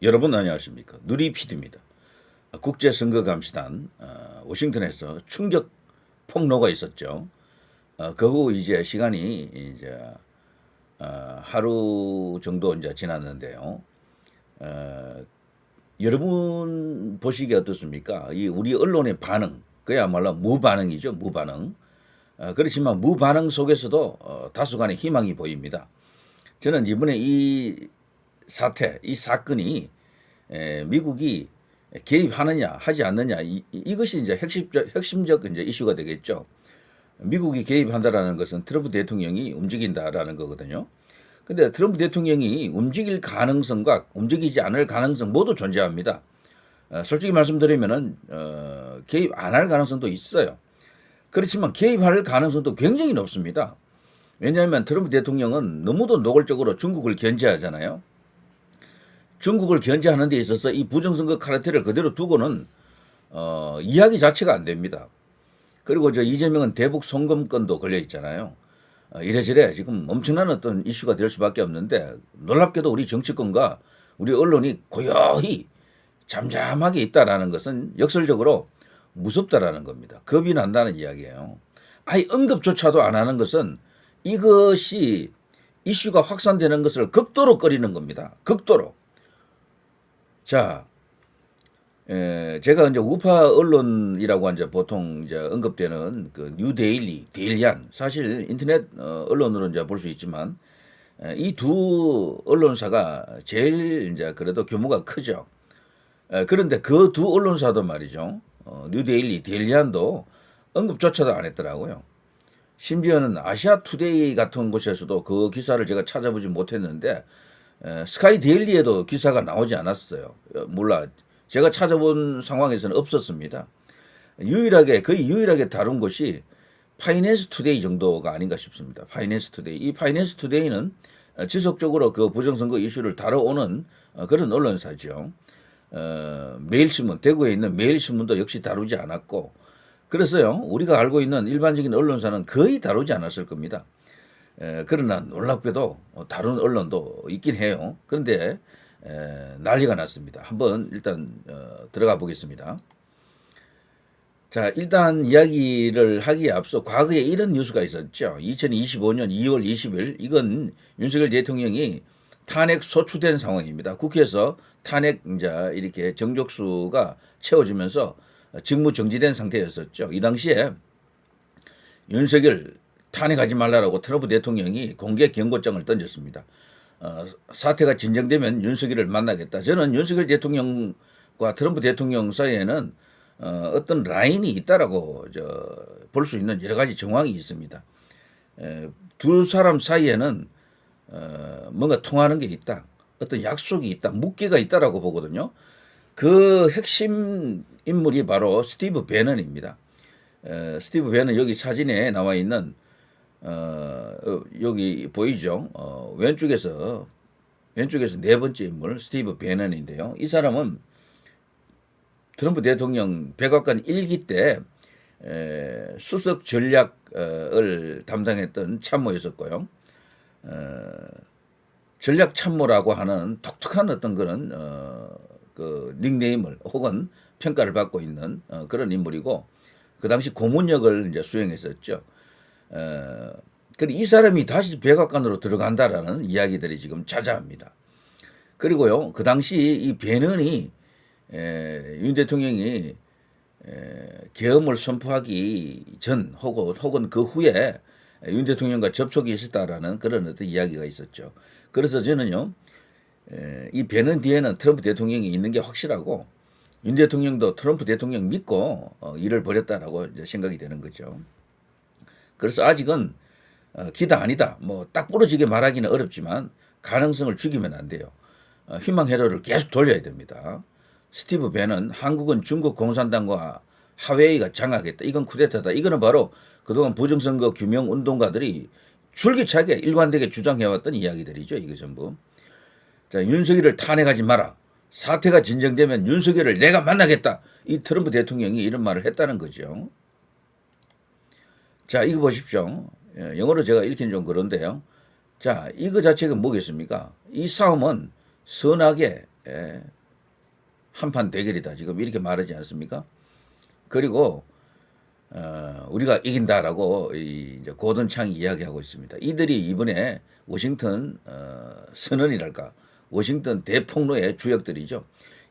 여러분 안녕하십니까. 누리PD입니다. 국제선거감시단 워싱턴에서 충격 폭로가 있었죠. 그 후 이제 시간이 이제 하루 정도 이제 지났는데요. 여러분 보시기에 어떻습니까? 이 우리 언론의 반응, 그야말로 무반응이죠, 무반응. 그렇지만 무반응 속에서도 다소간의 희망이 보입니다. 저는 이번에 이 사태, 이 사건이 미국이 개입하느냐 하지 않느냐 이것이 이제 핵심적 이제 이슈가 되겠죠. 미국이 개입한다라는 것은 트럼프 대통령이 움직인다라는 거거든요. 근데 트럼프 대통령이 움직일 가능성과 움직이지 않을 가능성 모두 존재합니다. 솔직히 말씀드리면은 개입 안 할 가능성도 있어요. 그렇지만 개입할 가능성도 굉장히 높습니다. 왜냐하면 트럼프 대통령은 너무도 노골적으로 중국을 견제하잖아요. 중국을 견제하는 데 있어서 이 부정선거 카르텔을 그대로 두고는 이야기 자체가 안 됩니다. 그리고 저 이재명은 대북 송금건도 걸려 있잖아요. 이래저래 지금 엄청난 어떤 이슈가 될 수밖에 없는데 놀랍게도 우리 정치권과 우리 언론이 고요히 잠잠하게 있다라는 것은 역설적으로 무섭다라는 겁니다. 겁이 난다는 이야기예요. 아예 언급조차도 안 하는 것은 이것이 이슈가 확산되는 것을 극도로 꺼리는 겁니다. 극도로. 자, 제가 이제 우파 언론이라고 이제 보통 이제 언급되는 그 뉴데일리, 데일리안, 사실 인터넷 언론으로 이제 볼 수 있지만 이 두 언론사가 제일 이제 그래도 규모가 크죠. 그런데 그 두 언론사도 말이죠. 뉴데일리, 데일리안도 언급조차도 안 했더라고요. 심지어는 아시아투데이 같은 곳에서도 그 기사를 제가 찾아보지 못했는데 스카이 데일리에도 기사가 나오지 않았어요. 몰라. 제가 찾아본 상황에서는 없었습니다. 거의 유일하게 다룬 것이 파이낸스 투데이 정도가 아닌가 싶습니다. 파이낸스 투데이. 이 파이낸스 투데이는 지속적으로 그 부정선거 이슈를 다뤄오는 그런 언론사죠. 매일신문, 대구에 있는 매일신문도 역시 다루지 않았고, 그래서요, 우리가 알고 있는 일반적인 언론사는 거의 다루지 않았을 겁니다. 그러나 놀랍게도 다른 언론도 있긴 해요. 그런데 난리가 났습니다. 한번 일단 들어가 보겠습니다. 자, 일단 이야기를 하기에 앞서 과거에 이런 뉴스가 있었죠. 2025년 2월 20일 이건 윤석열 대통령이 탄핵 소추된 상황입니다. 국회에서 탄핵 이제 이렇게 정족수가 채워지면서 직무 정지된 상태였었죠. 이 당시에 윤석열 탄핵하지 말라라고 트럼프 대통령이 공개 경고장을 던졌습니다. 사태가 진정되면 윤석열을 만나겠다. 저는 윤석열 대통령과 트럼프 대통령 사이에는 어떤 라인이 있다라고 볼 수 있는 여러 가지 정황이 있습니다. 두 사람 사이에는 뭔가 통하는 게 있다. 어떤 약속이 있다. 묵계가 있다라고 보거든요. 그 핵심 인물이 바로 스티브 배넌입니다. 스티브 배넌 여기 사진에 나와 있는 여기 보이죠? 왼쪽에서 네 번째 인물 스티브 배넌인데요. 이 사람은 트럼프 대통령 백악관 1기 때 수석 전략을 담당했던 참모였었고요. 전략 참모라고 하는 독특한 어떤 그런 그 닉네임을 혹은 평가를 받고 있는 그런 인물이고, 그 당시 고문역을 이제 수행했었죠. 그리고 이 사람이 다시 백악관으로 들어간다라는 이야기들이 지금 자자합니다. 그리고요, 그 당시 이 배넌이 윤 대통령이 계엄을 선포하기 전 혹은 그 후에 윤 대통령과 접촉이 있었다라는 그런 어떤 이야기가 있었죠. 그래서 저는요, 이 배넌 뒤에는 트럼프 대통령이 있는 게 확실하고 윤 대통령도 트럼프 대통령 믿고 일을 벌였다라고 이제 생각이 되는 거죠. 그래서 아직은 기다 아니다. 뭐 딱 부러지게 말하기는 어렵지만 가능성을 죽이면 안 돼요. 희망 회로를 계속 돌려야 됩니다. 스티브 배는 한국은 중국 공산당과 하웨이가 장악했다. 이건 쿠데타다. 이거는 바로 그동안 부정선거 규명 운동가들이 줄기차게 일관되게 주장해왔던 이야기들이죠. 이게 전부. 자, 윤석열을 탄핵하지 마라. 사태가 진정되면 윤석열을 내가 만나겠다. 이 트럼프 대통령이 이런 말을 했다는 거죠. 자, 이거 보십시오. 영어로 제가 읽긴 좀 그런데요. 자, 이거 자체가 뭐겠습니까? 이 싸움은 선악의 한판 대결이다. 지금 이렇게 말하지 않습니까? 그리고 우리가 이긴다라고 이제 고든 창이 이야기하고 있습니다. 이들이 이번에 워싱턴 선언이랄까, 워싱턴 대폭로의 주역들이죠.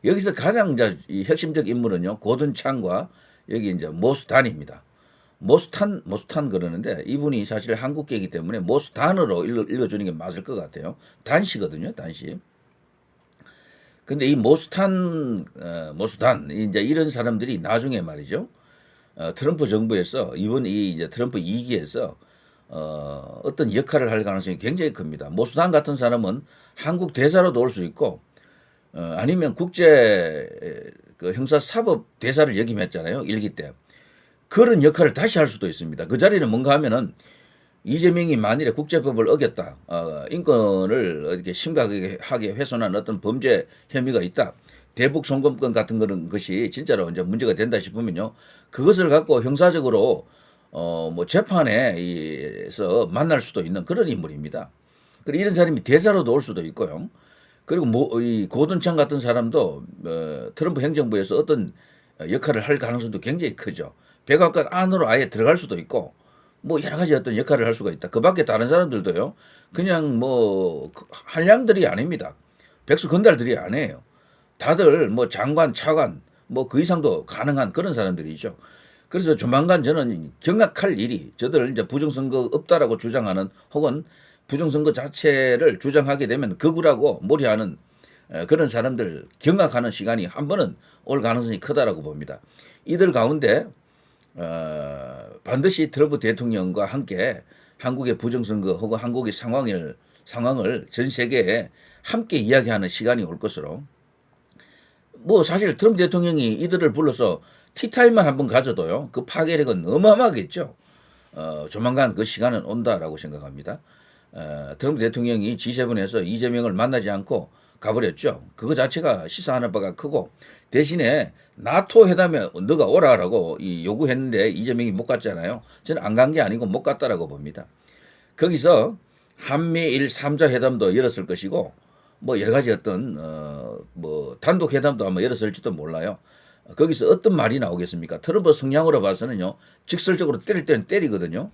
여기서 가장 이제 이 핵심적 인물은요, 고든 창과 여기 이제 모스탄입니다. 모스탄 그러는데 이분이 사실 한국계이기 때문에 모스탄으로 읽어주는 게 맞을 것 같아요. 단시거든요, 단시. 근데 이 모스탄 이제 이런 사람들이 나중에 말이죠. 트럼프 정부에서 이번 이 이제 트럼프 2기에서 어떤 역할을 할 가능성이 굉장히 큽니다. 모스탄 같은 사람은 한국 대사로도 올 수 있고 아니면 국제 그 형사사법 대사를 역임했잖아요. 1기 때. 그런 역할을 다시 할 수도 있습니다. 그 자리는 뭔가 하면은 이재명이 만일에 국제법을 어겼다, 인권을 이렇게 심각하게 훼손한 어떤 범죄 혐의가 있다, 대북 송금권 같은 그런 것이 진짜로 이제 문제가 된다 싶으면요, 그것을 갖고 형사적으로 뭐 재판에서 만날 수도 있는 그런 인물입니다. 그리고 이런 사람이 대사로도 올 수도 있고요. 그리고 뭐 이 고든창 같은 사람도 트럼프 행정부에서 어떤 역할을 할 가능성도 굉장히 크죠. 백악관 안으로 아예 들어갈 수도 있고 뭐 여러 가지 어떤 역할을 할 수가 있다. 그 밖에 다른 사람들도요. 그냥 뭐 한량들이 아닙니다. 백수 건달들이 아니에요. 다들 뭐 장관, 차관 뭐 그 이상도 가능한 그런 사람들이죠. 그래서 조만간 저는 경악할 일이 저들 이제 부정선거 없다라고 주장하는 혹은 부정선거 자체를 주장하게 되면 극우라고 몰이하는 그런 사람들 경악하는 시간이 한 번은 올 가능성이 크다라고 봅니다. 이들 가운데 반드시 트럼프 대통령과 함께 한국의 부정선거 혹은 한국의 상황을 전 세계에 함께 이야기하는 시간이 올 것으로, 뭐 사실 트럼프 대통령이 이들을 불러서 티타임만 한번 가져도요, 그 파괴력은 어마어마하겠죠. 조만간 그 시간은 온다라고 생각합니다. 트럼프 대통령이 G7에서 이재명을 만나지 않고 가버렸죠. 그거 자체가 시사하는 바가 크고, 대신에 나토 회담에 너가 오라라고 요구했는데 이재명이 못 갔잖아요. 저는 안 간 게 아니고 못 갔다라고 봅니다. 거기서 한미일 3자 회담도 열었을 것이고, 뭐 여러 가지 어떤 뭐 단독 회담도 아마 열었을지도 몰라요. 거기서 어떤 말이 나오겠습니까? 트럼프 성향으로 봐서는요, 직설적으로 때릴 때는 때리거든요.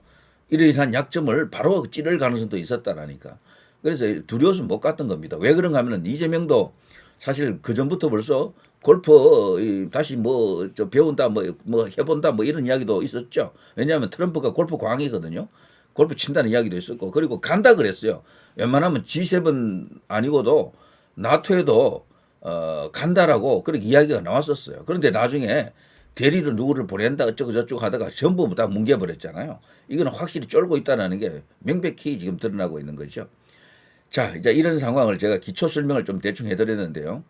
이러한 약점을 바로 찌를 가능성도 있었다라니까. 그래서 두려워서 못 갔던 겁니다. 왜 그런가 하면은 이재명도 사실 그 전부터 벌써 골프 다시 뭐 배운다 뭐 해본다 뭐 이런 이야기도 있었죠. 왜냐하면 트럼프가 골프 광이거든요. 골프 친다는 이야기도 있었고, 그리고 간다 그랬어요. 웬만하면 G7 아니고도 나토에도 간다라고 그렇게 이야기가 나왔었어요. 그런데 나중에 대리로 누구를 보낸다 어쩌고 저쩌고 하다가 전부 다 뭉개버렸잖아요. 이거는 확실히 쫄고 있다는 게 명백히 지금 드러나고 있는 거죠. 자, 이제 이런 상황을 제가 기초 설명을 좀 대충 해드렸는데요.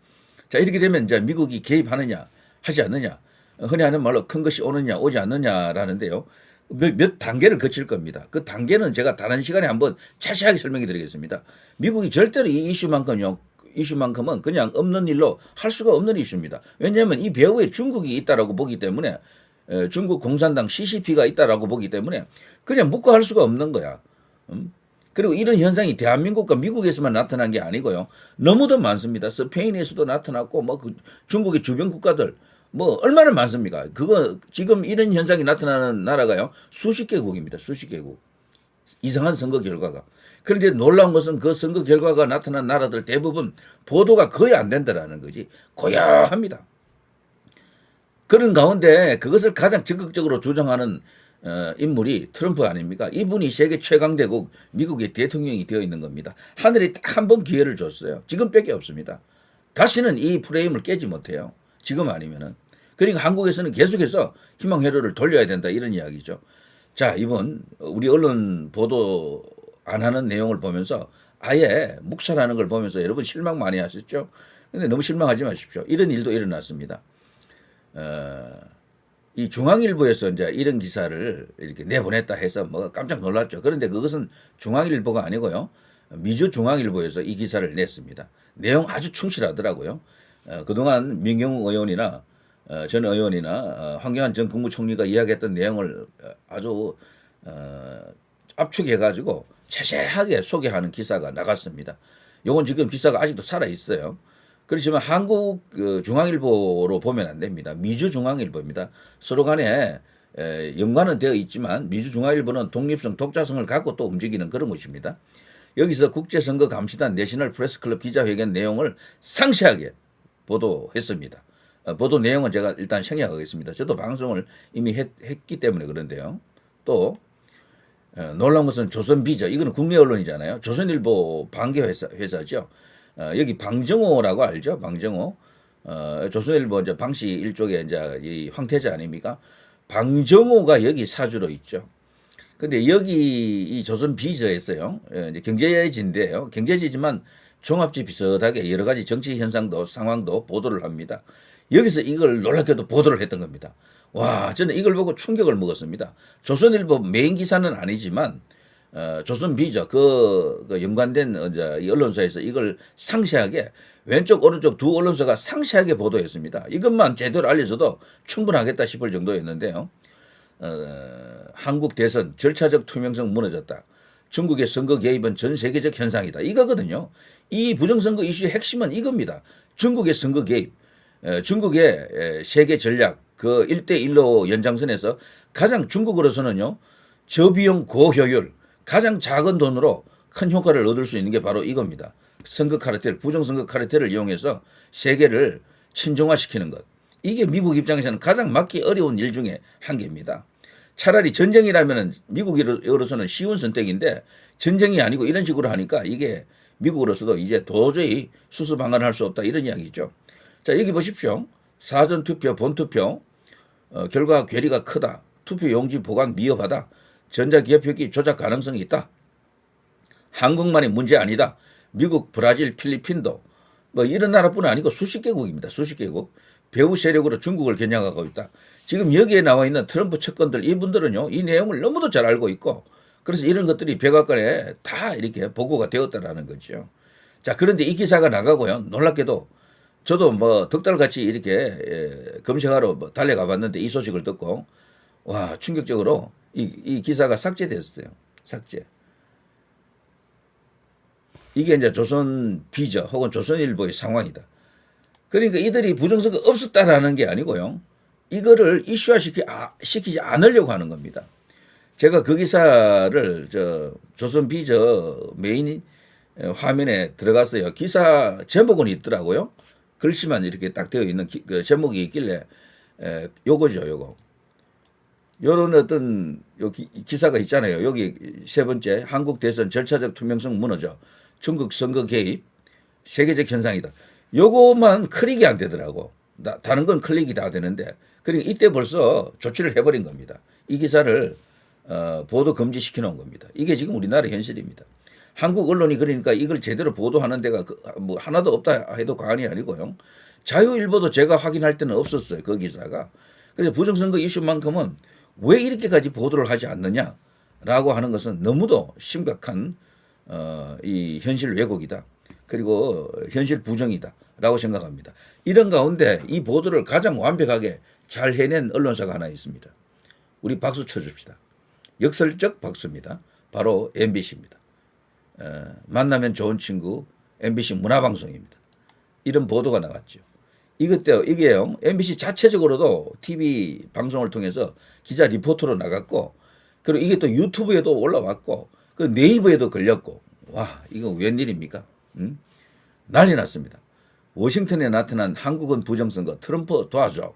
자, 이렇게 되면 이제 미국이 개입하느냐, 하지 않느냐, 흔히 하는 말로 큰 것이 오느냐, 오지 않느냐라는데요. 몇 단계를 거칠 겁니다. 그 단계는 제가 다른 시간에 한번 자세하게 설명해 드리겠습니다. 미국이 절대로 이 이슈만큼은 그냥 없는 일로 할 수가 없는 이슈입니다. 왜냐하면 이 배후에 중국이 있다라고 보기 때문에, 중국 공산당 CCP가 있다라고 보기 때문에 그냥 묵고 할 수가 없는 거야. 그리고 이런 현상이 대한민국과 미국에서만 나타난 게 아니고요. 너무도 많습니다. 스페인에서도 나타났고, 뭐 그 중국의 주변 국가들, 뭐 얼마나 많습니까? 그거 지금 이런 현상이 나타나는 나라가요, 수십 개국입니다. 수십 개국. 이상한 선거 결과가. 그런데 놀라운 것은 그 선거 결과가 나타난 나라들 대부분 보도가 거의 안 된다라는 거지. 고야합니다. 그런 가운데 그것을 가장 적극적으로 주장하는 인물이 트럼프 아닙니까? 이분이 세계 최강대국 미국의 대통령이 되어 있는 겁니다. 하늘이 딱 한 번 기회를 줬어요. 지금밖에 없습니다. 다시는 이 프레임을 깨지 못해요. 지금 아니면은. 그러니까 한국에서는 계속해서 희망 회로를 돌려야 된다, 이런 이야기죠. 자, 이번 우리 언론 보도 안 하는 내용을 보면서 아예 묵살하는 걸 보면서 여러분 실망 많이 하셨죠? 근데 너무 실망하지 마십시오. 이런 일도 일어났습니다. 이 중앙일보에서 이제 이런 기사를 이렇게 내보냈다 해서 뭐 깜짝 놀랐죠. 그런데 그것은 중앙일보가 아니고요, 미주 중앙일보에서 이 기사를 냈습니다. 내용 아주 충실하더라고요. 그동안 민경욱 의원이나 전 의원이나 황교안 전 국무총리가 이야기했던 내용을 아주 압축해가지고 자세하게 소개하는 기사가 나갔습니다. 요건 지금 기사가 아직도 살아 있어요. 그렇지만 한국 중앙일보로 보면 안 됩니다. 미주중앙일보입니다. 서로 간에 연관은 되어 있지만 미주중앙일보는 독립성, 독자성을 갖고 또 움직이는 그런 곳입니다. 여기서 국제선거감시단 내셔널 프레스클럽 기자회견 내용을 상세하게 보도했습니다. 보도 내용은 제가 일단 생략하겠습니다. 저도 방송을 이미 했기 때문에 그런데요. 또 놀라운 것은 조선비저, 이거는 국내 언론이잖아요. 조선일보 반개 회사죠. 여기 방정호라고 알죠? 방정호. 조선일보 이제 방씨 일족의 이제 이 황태자 아닙니까? 방정호가 여기 사주로 있죠. 근데 여기 이 조선비저에서요, 이제 경제지인데요. 경제지지만 종합지 비슷하게 여러 가지 정치 현상도 상황도 보도를 합니다. 여기서 이걸 놀랍게도 보도를 했던 겁니다. 와, 저는 이걸 보고 충격을 먹었습니다. 조선일보 메인 기사는 아니지만 조선비저 그 연관된 이제 이 언론사에서 이걸 상세하게 왼쪽 오른쪽 두 언론사가 상세하게 보도했습니다. 이것만 제대로 알려줘도 충분하겠다 싶을 정도였는데요. 한국 대선 절차적 투명성 무너졌다. 중국의 선거 개입은 전 세계적 현상이다. 이거거든요. 이 부정선거 이슈의 핵심은 이겁니다. 중국의 선거 개입, 중국의 세계 전략, 그 1대1로 연장선에서 가장 중국으로서는요, 저비용 고효율, 가장 작은 돈으로 큰 효과를 얻을 수 있는 게 바로 이겁니다. 선거 카르텔, 부정선거 카르텔을 이용해서 세계를 친정화시키는 것. 이게 미국 입장에서는 가장 막기 어려운 일 중에 한 개입니다. 차라리 전쟁이라면 미국으로서는 쉬운 선택인데 전쟁이 아니고 이런 식으로 하니까 이게 미국으로서도 이제 도저히 수수방관할 수 없다 이런 이야기죠. 자, 여기 보십시오. 사전투표, 본투표 결과 괴리가 크다. 투표 용지 보관 미흡하다. 전자기업표기 조작 가능성이 있다. 한국만의 문제 아니다. 미국, 브라질, 필리핀도 뭐 이런 나라뿐 아니고 수십 개국입니다. 수십 개국. 배후 세력으로 중국을 겨냥하고 있다. 지금 여기에 나와 있는 트럼프 측근들 이분들은요, 이 내용을 너무도 잘 알고 있고 그래서 이런 것들이 백악관에 다 이렇게 보고가 되었다라는 거죠. 자, 그런데 이 기사가 나가고요. 놀랍게도 저도 뭐 덕달같이 이렇게 검색하러 뭐 달려가 봤는데 이 소식을 듣고 와, 충격적으로 이 기사가 삭제됐어요. 삭제. 이게 이제 조선비저 혹은 조선일보의 상황이다. 그러니까 이들이 부정선거 없었다라는 게 아니고요. 이거를 이슈화시키지 않으려고 하는 겁니다. 제가 그 기사를 조선비저 메인 화면에 들어갔어요. 기사 제목은 있더라고요. 글씨만 이렇게 딱 되어 있는 그 제목이 있길래 요거죠, 요거. 요런 어떤 기사가 있잖아요. 여기 세 번째, 한국 대선 절차적 투명성 무너져. 중국 선거 개입, 세계적 현상이다. 요것만 클릭이 안 되더라고. 다른 건 클릭이 다 되는데. 그러니까 이때 벌써 조치를 해버린 겁니다. 이 기사를 보도 금지시켜 놓은 겁니다. 이게 지금 우리나라 현실입니다. 한국 언론이 그러니까 이걸 제대로 보도하는 데가 뭐 하나도 없다 해도 과언이 아니고요. 자유일보도 제가 확인할 때는 없었어요. 그 기사가. 그래서 부정선거 이슈만큼은 왜 이렇게까지 보도를 하지 않느냐라고 하는 것은 너무도 심각한 이 현실 왜곡이다. 그리고 현실 부정이다라고 생각합니다. 이런 가운데 이 보도를 가장 완벽하게 잘 해낸 언론사가 하나 있습니다. 우리 박수 쳐줍시다. 역설적 박수입니다. 바로 MBC입니다. 만나면 좋은 친구 MBC 문화방송입니다. 이런 보도가 나왔죠. 이게요, MBC 자체적으로도 TV 방송을 통해서 기자 리포터로 나갔고, 그리고 이게 또 유튜브에도 올라왔고, 그 네이버에도 걸렸고, 와, 이거 웬일입니까? 난리 났습니다. 워싱턴에 나타난 한국은 부정선거 트럼프 도와줘.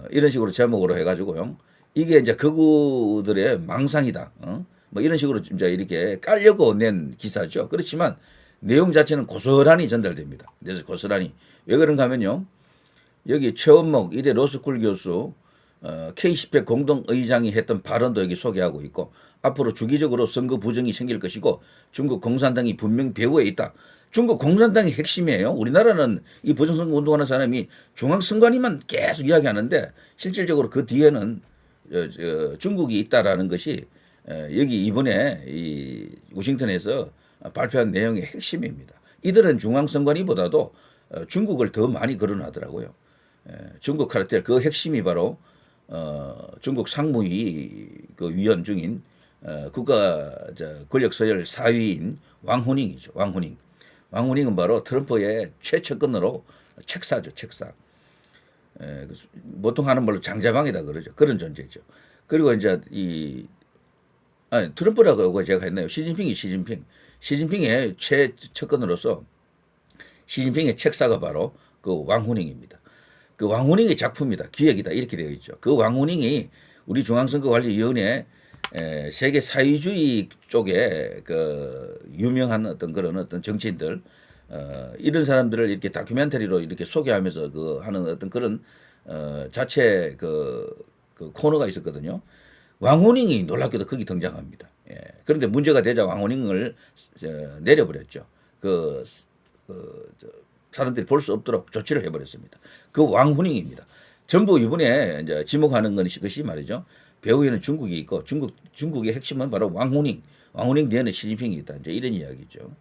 이런 식으로 제목으로 해가지고요. 이게 이제 극우들의 망상이다. 뭐 이런 식으로 이제 이렇게 깔려고 낸 기사죠. 그렇지만 내용 자체는 고스란히 전달됩니다. 그래서 고스란히. 왜 그런가 하면요. 여기 최원목 이대 로스쿨 교수 K10회 공동의장이 했던 발언도 여기 소개하고 있고 앞으로 주기적으로 선거 부정이 생길 것이고 중국 공산당이 분명 배후에 있다. 중국 공산당이 핵심이에요. 우리나라는 이 부정선거 운동하는 사람이 중앙선관위만 계속 이야기하는데 실질적으로 그 뒤에는 중국이 있다라는 것이 여기 이번에 이 워싱턴에서 발표한 내용의 핵심입니다. 이들은 중앙선관위보다도 중국을 더 많이 거론하더라고요. 중국 카르텔 그 핵심이 바로 중국 상무위 그 위원 중인 국가 권력 서열 4위인 왕후닝이죠. 왕후닝. 왕후닝은 바로 트럼프의 최측근으로 책사죠, 책사. 보통 하는 말로 장자방이다 그러죠. 그런 존재죠. 그리고 이제 트럼프라고 제가 했나요? 시진핑. 시진핑의 최측근으로서 시진핑의 책사가 바로 그 왕후닝입니다. 그 왕후닝의 작품이다, 기획이다 이렇게 되어 있죠. 그 왕후닝이 우리 중앙선거관리위원회 세계 사회주의 쪽에 그 유명한 그런 정치인들 이런 사람들을 이렇게 다큐멘터리로 이렇게 소개하면서 그 하는 그런 자체 그 코너가 있었거든요. 왕후닝이 놀랍게도 거기 등장합니다. 그런데 문제가 되자 왕후닝을 내려버렸죠. 사람들이 볼 수 없도록 조치를 해버렸습니다. 그 왕후닝입니다. 전부 이번에 이제 지목하는 것이 말이죠. 배후에는 중국이 있고 중국의 핵심은 바로 왕후닝 뒤에는 시진핑이 있다. 이제 이런 이야기죠.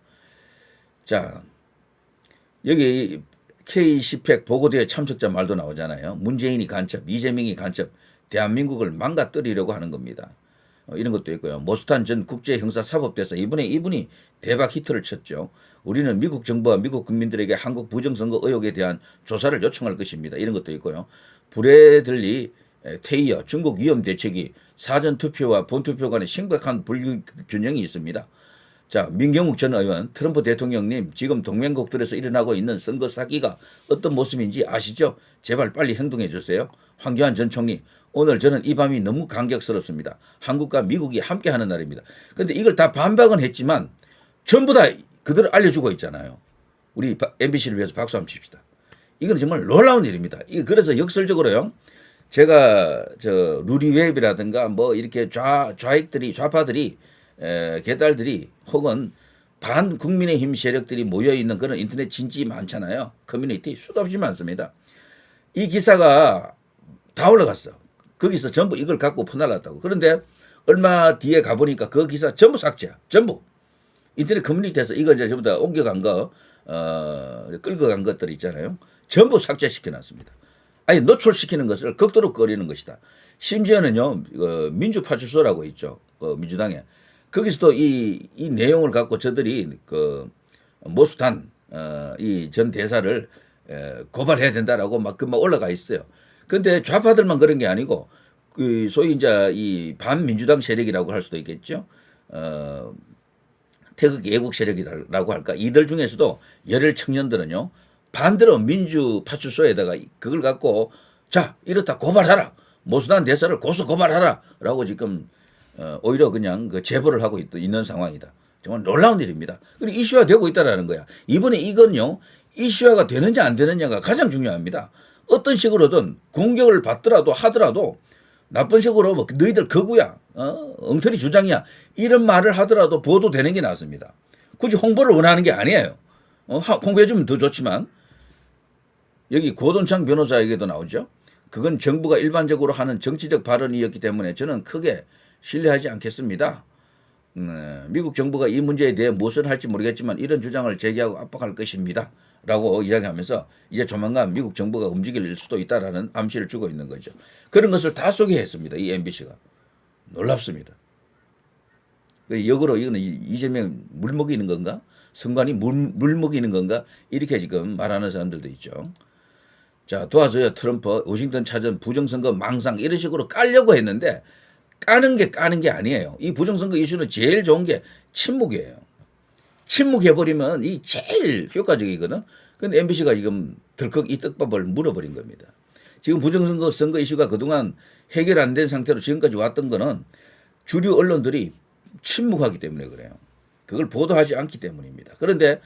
자, 여기 K10팩 보고대회 참석자 말도 나오잖아요. 문재인이 간첩, 이재명이 간첩, 대한민국을 망가뜨리려고 하는 겁니다. 이런 것도 있고요. 모스탄 전 국제형사사법대사 이분이 대박 히트를 쳤죠. 우리는 미국 정부와 미국 국민들에게 한국 부정선거 의혹에 대한 조사를 요청할 것입니다. 이런 것도 있고요. 브래들리 테이어 중국 위험 대책이 사전투표와 본투표 간의 심각한 불균형이 있습니다. 자, 민경욱 전 의원, 트럼프 대통령님, 지금 동맹국들에서 일어나고 있는 선거 사기가 어떤 모습인지 아시죠? 제발 빨리 행동해 주세요. 황교안 전 총리, 오늘 저는 이 밤이 너무 감격스럽습니다. 한국과 미국이 함께하는 날입니다. 그런데 이걸 다 반박은 했지만 전부 다 그대로 알려주고 있잖아요. 우리 MBC를 위해서 박수 한번 칩시다. 이건 정말 놀라운 일입니다. 그래서 역설적으로요. 제가 루리 웹이라든가 뭐 이렇게 좌파들이 개딸들이 혹은 반 국민의힘 세력들이 모여 있는 그런 인터넷 진지 많잖아요. 커뮤니티 수도 없이 많습니다. 이 기사가 다 올라갔어. 거기서 전부 이걸 갖고 퍼날랐다고. 그런데 얼마 뒤에 가보니까 그 기사 전부 삭제야. 전부. 인터넷 커뮤니티에서 이거 이제 전부 다 옮겨간 거, 끌고 간 것들 있잖아요. 전부 삭제시켜놨습니다. 아니, 노출시키는 것을 극도로 꺼리는 것이다. 심지어는요, 민주파출소라고 있죠. 민주당에. 거기서도 이 내용을 갖고 저들이 모수단, 이 전 대사를 고발해야 된다라고 막 올라가 있어요. 근데 좌파들만 그런 게 아니고, 소위 이제 이 반민주당 세력이라고 할 수도 있겠죠. 태극 애국 세력이라고 할까. 이들 중에서도 열혈 청년들은요, 반대로 민주파출소에다가 그걸 갖고, 자, 이렇다 고발하라. 모수단 대사를 고소 고발하라. 라고 지금, 오히려 그냥 제보를 하고 있는 상황이다. 정말 놀라운 일입니다. 그리고 이슈화 되고 있다는 거야. 이번에 이건요, 이슈화가 되느냐 안 되느냐가 가장 중요합니다. 어떤 식으로든 공격을 받더라도 하더라도 나쁜 식으로 뭐 너희들 거구야, 엉터리 주장이야 이런 말을 하더라도 보도되는 게 낫습니다. 굳이 홍보를 원하는 게 아니에요. 홍보해주면 더 좋지만 여기 고돈창 변호사에게도 나오죠. 그건 정부가 일반적으로 하는 정치적 발언이었기 때문에 저는 크게 신뢰하지 않겠습니다. 미국 정부가 이 문제에 대해 무엇을 할지 모르겠지만 이런 주장을 제기하고 압박할 것입니다. 라고 이야기하면서 이제 조만간 미국 정부가 움직일 수도 있다라는 암시를 주고 있는 거죠. 그런 것을 다 소개했습니다. 이 MBC가. 놀랍습니다. 역으로 이거는 이재명 물 먹이는 건가? 선관위 물 먹이는 건가? 이렇게 지금 말하는 사람들도 있죠. 자, 도와줘요 트럼프 워싱턴 차전 부정선거 망상 이런 식으로 깔려고 했는데 까는 게 아니에요. 이 부정선거 이슈는 제일 좋은 게 침묵이에요. 침묵해버리면 이 제일 효과적이거든. 근데 MBC가 지금 덜컥 이 떡밥을 물어버린 겁니다. 지금 부정선거 이슈가 그동안 해결 안 된 상태로 지금까지 왔던 거는 주류 언론들이 침묵하기 때문에 그래요. 그걸 보도하지 않기 때문입니다. 그런데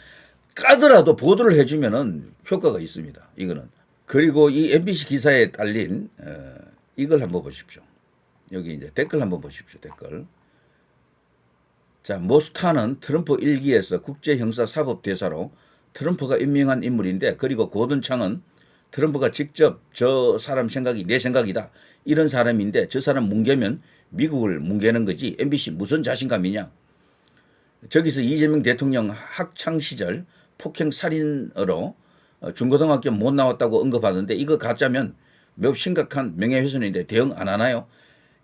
까더라도 보도를 해주면은 효과가 있습니다. 이거는. 그리고 이 MBC 기사에 딸린 이걸 한번 보십시오. 여기 이제 댓글 한번 보십시오. 댓글. 자, 모스타는 트럼프 1기에서 국제형사사법대사로 트럼프가 임명한 인물인데 그리고 고든창은 트럼프가 직접 저 사람 생각이 내 생각이다. 이런 사람인데 저 사람 뭉개면 미국을 뭉개는 거지 MBC 무슨 자신감이냐. 저기서 이재명 대통령 학창시절 폭행살인으로 중고등학교 못 나왔다고 언급하던데 이거 가짜면 매우 심각한 명예훼손인데 대응 안 하나요?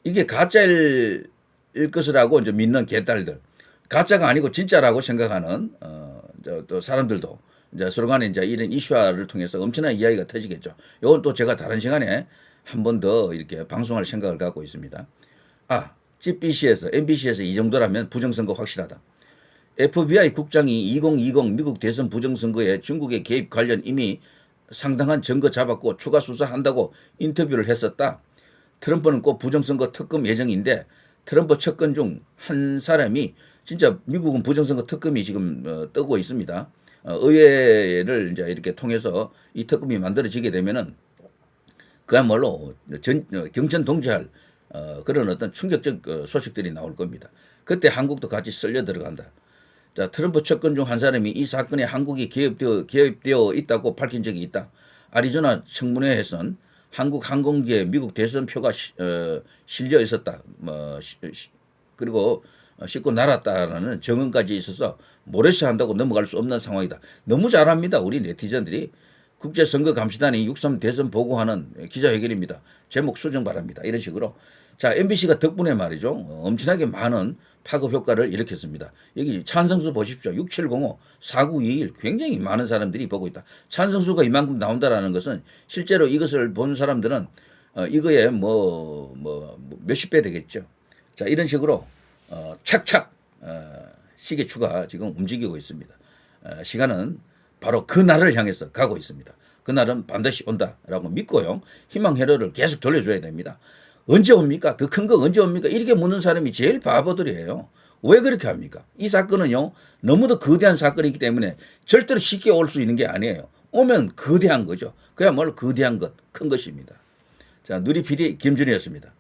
이게 가짜일 것이라고 이제 믿는 개딸들. 가짜가 아니고 진짜라고 생각하는 또 사람들도 이제 서로 간에 이제 이런 이슈화를 통해서 엄청난 이야기가 터지겠죠. 이건 또 제가 다른 시간에 한 번 더 이렇게 방송할 생각을 갖고 있습니다. GBC에서, MBC에서 이 정도라면 부정선거 확실하다. FBI 국장이 2020 미국 대선 부정선거에 중국의 개입 관련 이미 상당한 증거 잡았고 추가 수사한다고 인터뷰를 했었다. 트럼프는 꼭 부정선거 특검 예정인데 트럼프 측근 중 한 사람이 진짜 미국은 부정선거 특검이 지금 뜨고 있습니다. 의회를 이제 이렇게 통해서 이 특검이 만들어지게 되면은 그야말로 경천 동지할 그런 어떤 충격적 소식들이 나올 겁니다. 그때 한국도 같이 쓸려 들어간다. 자, 트럼프 측근 중 한 사람이 이 사건에 한국이 개입되어 있다고 밝힌 적이 있다. 아리조나 청문회에선 한국 항공기에 미국 대선 표가 실려 있었다. 그리고 싣고 날았다라는 증언까지 있어서 모래시한다고 넘어갈 수 없는 상황이다. 너무 잘합니다. 우리 네티즌들이. 국제선거감시단이 6.3 대선 보고하는 기자회견입니다. 제목 수정 바랍니다. 이런 식으로. 자, MBC가 덕분에 말이죠. 엄청나게 많은 파급 효과를 일으켰습니다. 여기 찬성수 보십시오. 6705-4921 굉장히 많은 사람들이 보고 있다. 찬성수가 이만큼 나온다라는 것은 실제로 이것을 본 사람들은 이거에 몇십 배 되겠죠. 자, 이런 식으로 착착 시계추가 지금 움직이고 있습니다. 시간은 바로 그 날을 향해서 가고 있습니다. 그 날은 반드시 온다라고 믿고요. 희망 회로를 계속 돌려줘야 됩니다. 언제 옵니까? 그 큰 거 언제 옵니까? 이렇게 묻는 사람이 제일 바보들이에요. 왜 그렇게 합니까? 이 사건은요, 너무도 거대한 사건이기 때문에 절대로 쉽게 올 수 있는 게 아니에요. 오면 거대한 거죠. 그야말로 거대한 것, 큰 것입니다. 자, 누리 PD 김준이었습니다.